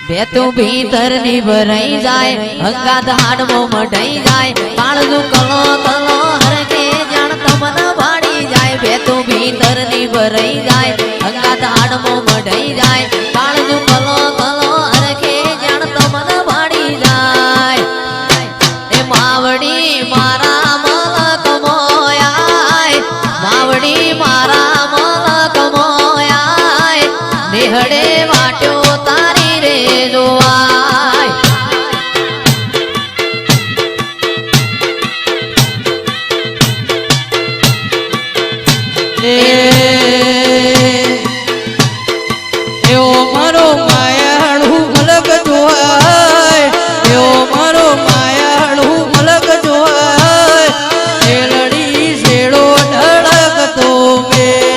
બેતું ભીતર ની ભરાઈ જાય હંગાત હાડમો મઢાઈ જાય કાળજુ કલો કલો હરકે જાણ તમને ભાડી જાય બેતું ભીતર ની ભરાઈ જાય હંગાત હાડમો મઢાઈ જાય કાળજુ કલો કલો હરકે જાણ તમને ભાડી જાય એ માવડી મારા મલક મોયાય માવડી મારા મલક મોયાય નેહડે વાટ્યો તારી રે જોવાય એવો મારો માયાળું મલક જોવાય એવો મારો માયાળું મલક જોવાય એ લડી શેડો ઢળકતો મેલ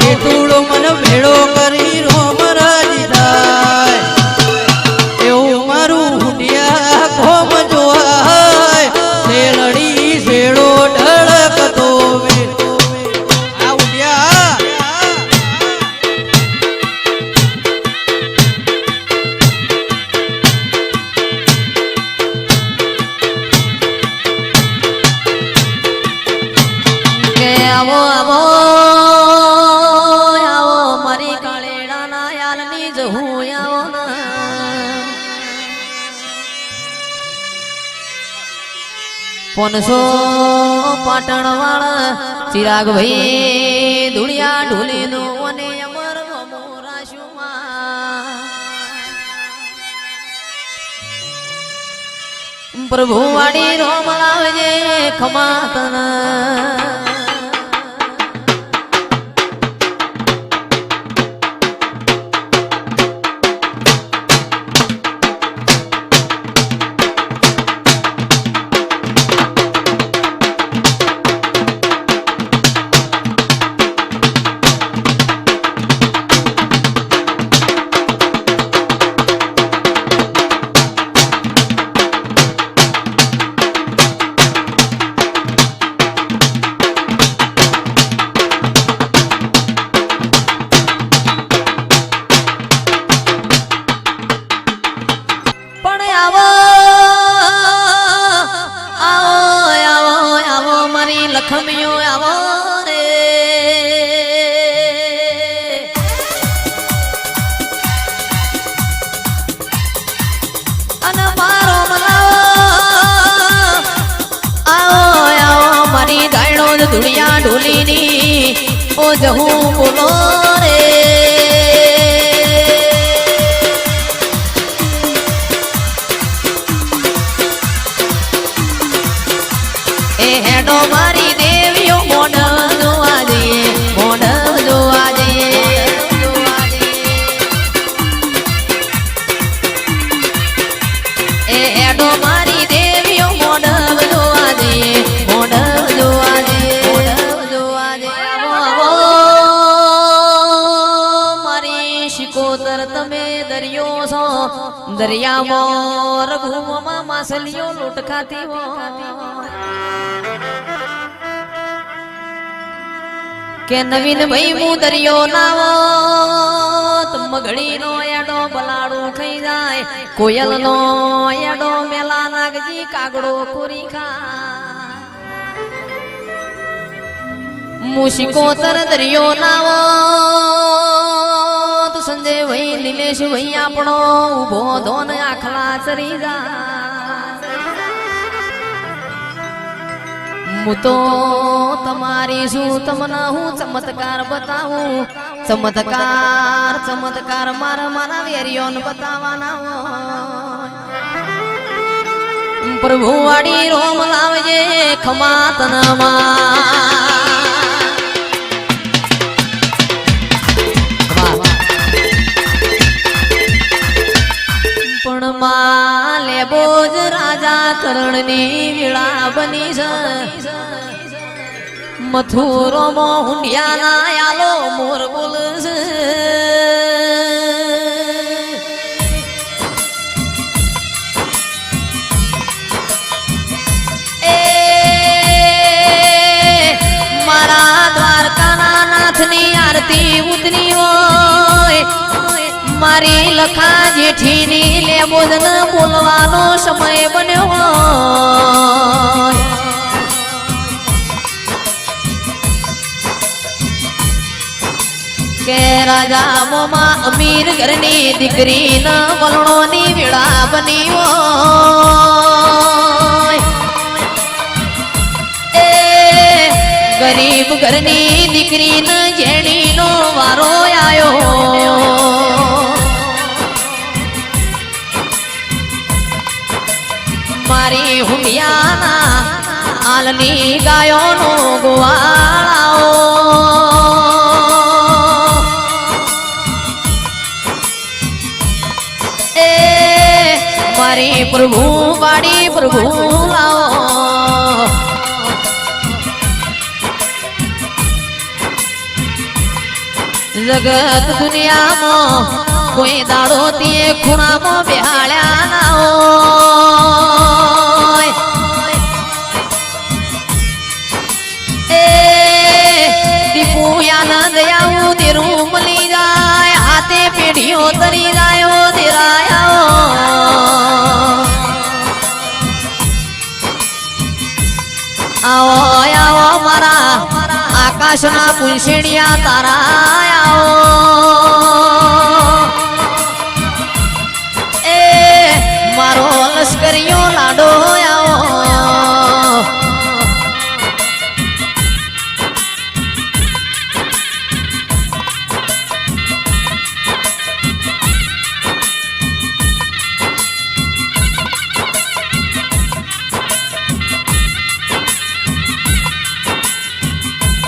હેતુડો મન ભેળો કરી રોમ રાજી થાય એવું મારું હુંડિયા કોમ જોવાય તે લડી શેડો ઢળકતો આ હુંડિયા કે આવો આવો પોનસો પાટણ વાળા ચિરાગ ભાઈ ધુળિયા ઢોલી નો અને અમર મોરાશુમાં પ્રભુ વાડી રોમ લાવજે ખમાતના લખમિયો આવો રે અને મારો મલાવો આવો આવો મારી ગાયડો ધુળિયા ઢોલીની ઓ જહું બોલો રે એ હેડો મારી દેવીઓ મોઢ જોવા જઈએ મોઢ જોવા જઈએ એ હેડો મારી દેવીઓ મોઢ જોવા જઈએ મોઢ જોવા જઈએ મોઢ જોવા જઈએ મારી શિકોતર તમે દરિયો છો દરિયામાં રઘુમાં માછલીઓ લૂંટ ખાતી હોય કે નવીન ભાઈ હું દરિયો નાવો મગડી નો એડો બલાડું ખાઈ જાય કોયલ નો એડો મેલા નાગજી કાગડો ખોરી ખા મુશિકોતર દરિયો નાવો તો સંજય ભાઈ નિલેશ ભાઈ આપણો ઉભો ધોન આખલા ચરી જા હું તો તમારી શું તમને હું ચમત્કાર બતાવું ચમત્કાર ચમત્કાર મારા વેરીઓને બતાવવાના પ્રભુ વાડી રોમ લાવજે ખમાતનમાં પણ માલે લેબોજ રાજા કરણની વીળા બની છે મથુરોમો હુંડિયાના આલો મોર બોલશે એ મારા દ્વારકાના નાથની આરતી ઉતરી હોય મારી લખા જેઠીની લેબોદન બોલવાનો સમય બન્યો હોય કે રાજા મોમાં અમીર ઘરની દીકરી ન વલણોની વેળા બની હોય એ ગરીબ ઘરની દીકરી ન જેણીનો વારો આયો મારી હુંડિયાના આલની ગાયોનો ગોવાળાઓ એ મારી પ્રભુ વાડી પ્રભુ લાવો જગત દુનિયામાં કોઈ દાડો તે ખૂણામાં બેહાળ્યા ના હોય એ દીપુ આનંદ આવું તેરું મળી જાય હાથે પેઢીઓ તરી જાય આવો આવો મારા આકાશના પુંછડિયા તારા આવો એ મારો લશ્કરીયો લાડો આવો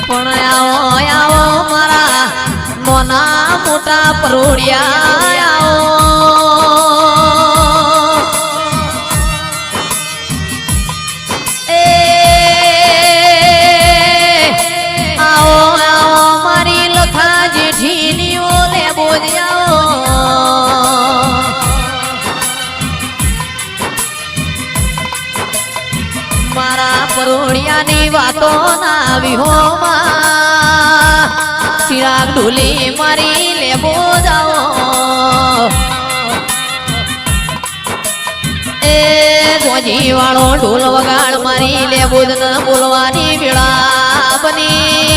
પણ આવો આવો મારા મોના મોટા પરોડિયા આવો એ આવો આવો મારી લખા જેઠીની ઓલે બોજાઓ મારા પરોડિયાની વાતો ના વિહોમાં ચિરાગ ઢોલી મારી લેબો જાઓ એ ગોજી વાળો ઢોલ વગાડ મારી લેબો જ ન બોલવાની વેળા બની